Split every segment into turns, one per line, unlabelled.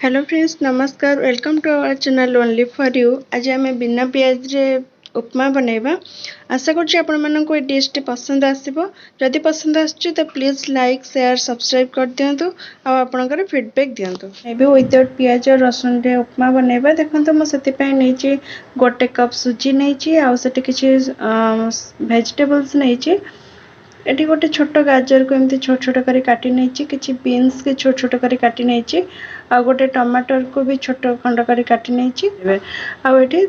Hello friends, नमस्कार। Welcome to our channel only for you. आज आम बिना पियाज रे उपमा बनैबा। आशा करछि आपण माननको ए डिश टी पसंद आसीबो। जदि पसंद आछि तो प्लीज लाइक शेयर सब्सक्राइब कर दियंतु आ आपनकर फीडबैक दियंतु। एबे विदाउट पियाज और रसुन रे उपमा बनैबा। देखंतु म सेति पय नैछि गोटे कप सुजी नैछि आ सेति किछि वेजिटेबल्स नैछि। एटी गोटे छोट गाजर को एमती छोट छोट करी काटी नैछि, किछि बीन्स के छोट छोट करी काटी नैछि आ गोटे टमाटर को भी छोट खंड करी काटी नैछि। आ एटी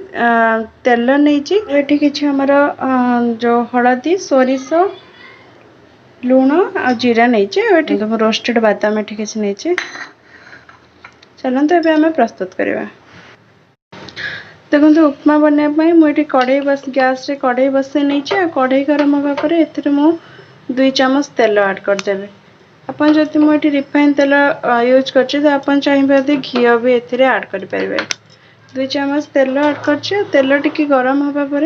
तेल नैछि। एटी किछि हमर जो हळदी सोरिष लूण आ जीरा नैछि। एटी रोस्टेड बादाम एटी किछि नैछि। चलंतु एबे हमें प्रस्तुत करबा। देखो उपमा बनवाई मुझे कढ़ई गैस रे कढ़ई बसई नहीं। कढ़ई गरम होगा पर एथिरे मु 2 चामच तेल ऐड करदेवे। अपन जदि मुझे रिफाइन तेल यूज कर अपन चाहिए घी भी एथिरे ऐड कर पारे। 2 चामच तेल ऐड कर तेल टिके गरम होगा पर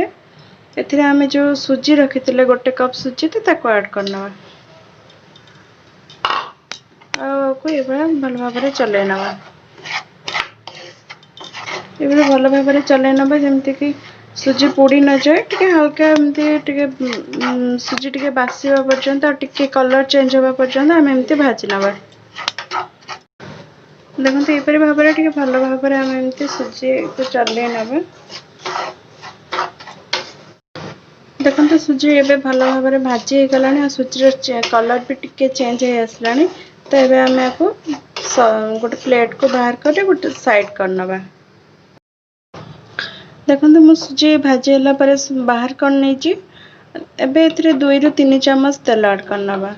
एथिरे आमे जो सुजी रखी गोटे कप सुजी तो ताको ऐड करना भल भाव चल नवा। ये भल भाव चल ना जमती कि सुजी पोड़ी न जाए टिके हल्का एमती सुजी टिके बासीवा पर्यंत टिके कलर चेंज होगा पर्यंत आम एमती भाजी नवा। देखते यहपरी भाव टिके भल भाव आम एमती सुजी को चल नवा। देखते सुजी एबे भल भाव भाजी हो गला। सुजी कलर भी टिके चेंज हो आसला। तो ये आम आपको गोटे प्लेट को बाहर कर गोटे साइड करनवा। देखो मु सुजी भाजी होला पर बाहर कर नहीं। एबे एथिरे 2 ରୁ 3 चामच तेल ऐड करनवा।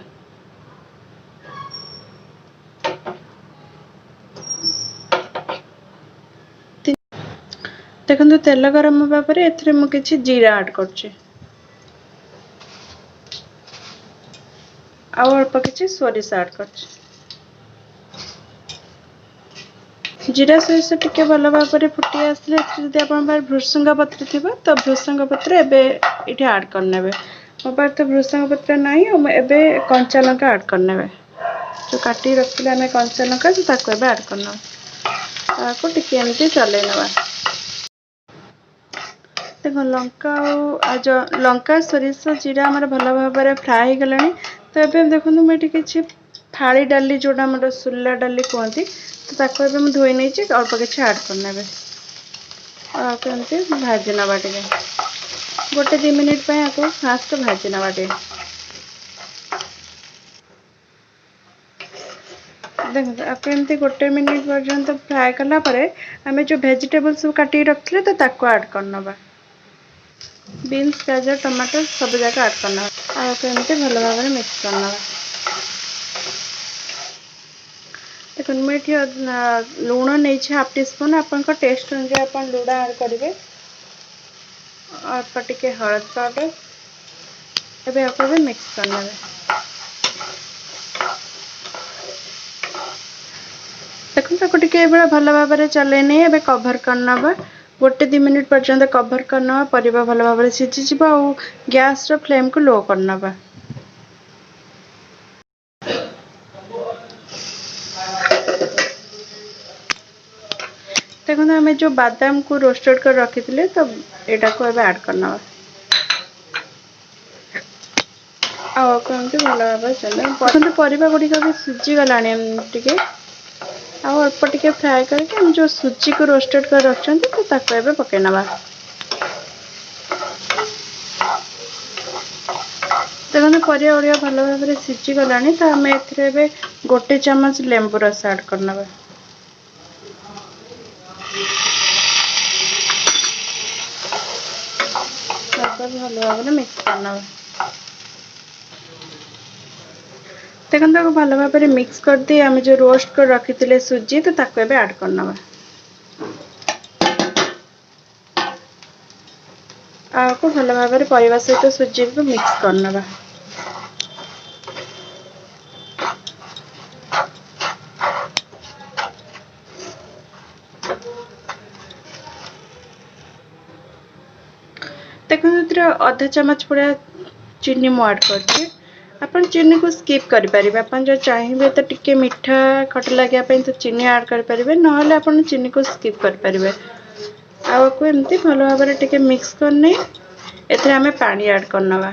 देखो तेल गरम होगा पर एथिरे मु किछि जीरा ऐड करछि आ अल्प किछि सोरिष ऐड करछि। जीरा सोरिष टिके भल भाव फुटी आसले जदि आपन पार भृसंगा पत्र थिबा तो भृसंगा पत्र एबे इठी ऐड करनेबे। मो पार तो भृसंगा पत्र नाही एबे कंचा लंका ऐड करनेबे। जो काटी रखले हमें कंचा लंका तो ताको एबे ऐड करना। ताको टिके एमती चले नवा। देखो लंका जो लंका सोरिष जीरा हमर भल भाव फ्राए हो गलानी। तो एबे देखो मुझे किछि थाली डाली जोड़ा हमर सुल्ला डाली कहती तो ताको एबे मु धोई नहीं अल्प किछि ऐड करनेबे। आपको एमती भाजी नवा टिके गोटे 2 मिनिट पे आपको फास्ट भाजी नवा टिके। देखो आपको एमती गोटे मिनिट पर्यंत फ्राए कला परे हमें जो वेजिटेबल्स सब काटी रखले तो ताको ऐड करनवा। बीन्स गाजर टमाटर सब जगह ऐड करना। आपको एमती भल भाव मिक्स करना। देखो मुझे लुण नहीं 1/2 टीस्पून आपन टेस्ट अनुसार आप लुण ऐड करेंगे। अल्प टिके हळद पाउडर एबे आपको मिक्स करना। देखो टिके भल भाव चले नहीं एबे कवर करना। गोटे 2 मिनिट पर्यंत कवर करना। परिबा भल भाव सिझी जिवो आ गैस रो फ्लेम को लो करना। देखो हमें जो बादाम को रोस्टेड कर रखी थे तो एटा को एबे ऐड करना। आमती भल भाव चले परिबा गुड़िक भी सिझी गला टिके अल्प टिके फ्राए करके हम जो सुजी को रोस्टेड कर रखते तो ताको एबे पके नवा। देखो परिया उड़िया भल भाव सिझी गला तो आम ए गोटे चामच लेंबू रस ऐड करना। भल भाव मिक्स करना। देखो भल भाव मिक्स कर दी आम जो रोस्ट कर रखी थे सुजी तो ताको एबे ऐड करना। आपको भल भाव परिवा सहित सुजी को मिक्स करना। देखो 1/2 चामच पूरा चीनी मु ऐड करछि आपण चीनी को स्किप करि परिबे आपण जो चाहिबे तो टिके मीठा खट लागिया पई तो चीनी ऐड करि परिबे नहले आपण चीनी को स्किप करि परिबे आ को एमती भलो भाबरे टिके मिक्स करने एथरे हमें पानी ऐड करनवा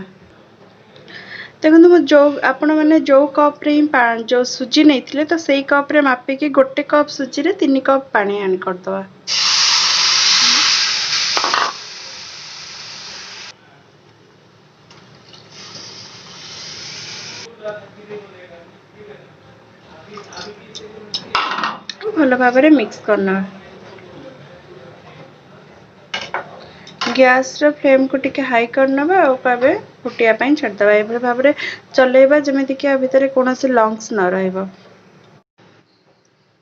देखो मो जो आपण माने जो कप रे जो सुजी नैथिले तो सेही कप रे मापे के गोटे कप सुजी रे 3 कप पानी ऐड कर दवा भलो भाबरे मिक्स करना गैस रो फ्लेम को टिके हाई करनबा और पाबे फुटिया पई छड दबा एभले भाबरे चलेबा जेमिति कि भितरे कोनोसी लंग्स न रहइबो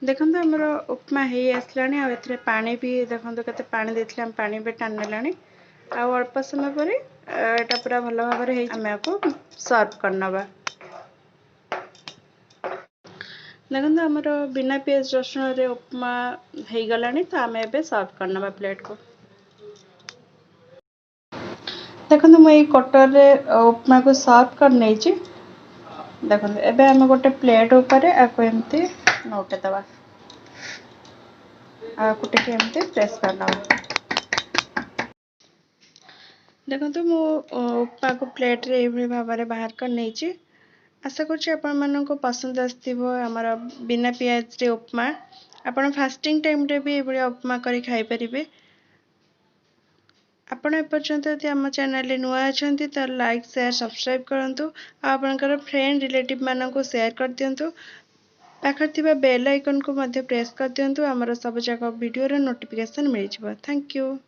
देखंतु हमरो उपमा हे आसलानी आ एथरे पानी भी देखंतु कते पानी देथिले हम पानी बे टान नेलानी आ अल्प समय परे एटा पूरा भलो भाबरे हे हमें को सर्व करनबा देखंतु हमरो बिना प्याज रसुन रे उपमा हे गलानी तो हमें एबे सर्व करनबा प्लेट को देखो मुझे कटर रे उपमा को सर्व कर नहीं छी देखो एबे हम गोटे प्लेट ऊपर आको एमती नोटे दबा आको टिके एमती प्रेस करना देखो मु उपमा को प्लेट रे एभली भाबरे बाहर कर नहीं छी आशा करछि आपण मानन को पसंद आस्तिबो हमर बिना प्याज रे उपमा आपण फास्टिंग टाइम रे भी एभली उपमा करी खाई परिबे आपण एपर्यंत यदि आम चैनल नुआ अच्छा तो लाइक शेयर सब्सक्राइब करूँ आपणकर फ्रेंड रिलेटिव मानक शेयर कर दिंतु पाखर थिबा बेल आइकन को मध्य प्रेस कर दिंतु आमर सब जाक वीडियो रो नोटिफिकेशन मिल जिवो थैंक यू।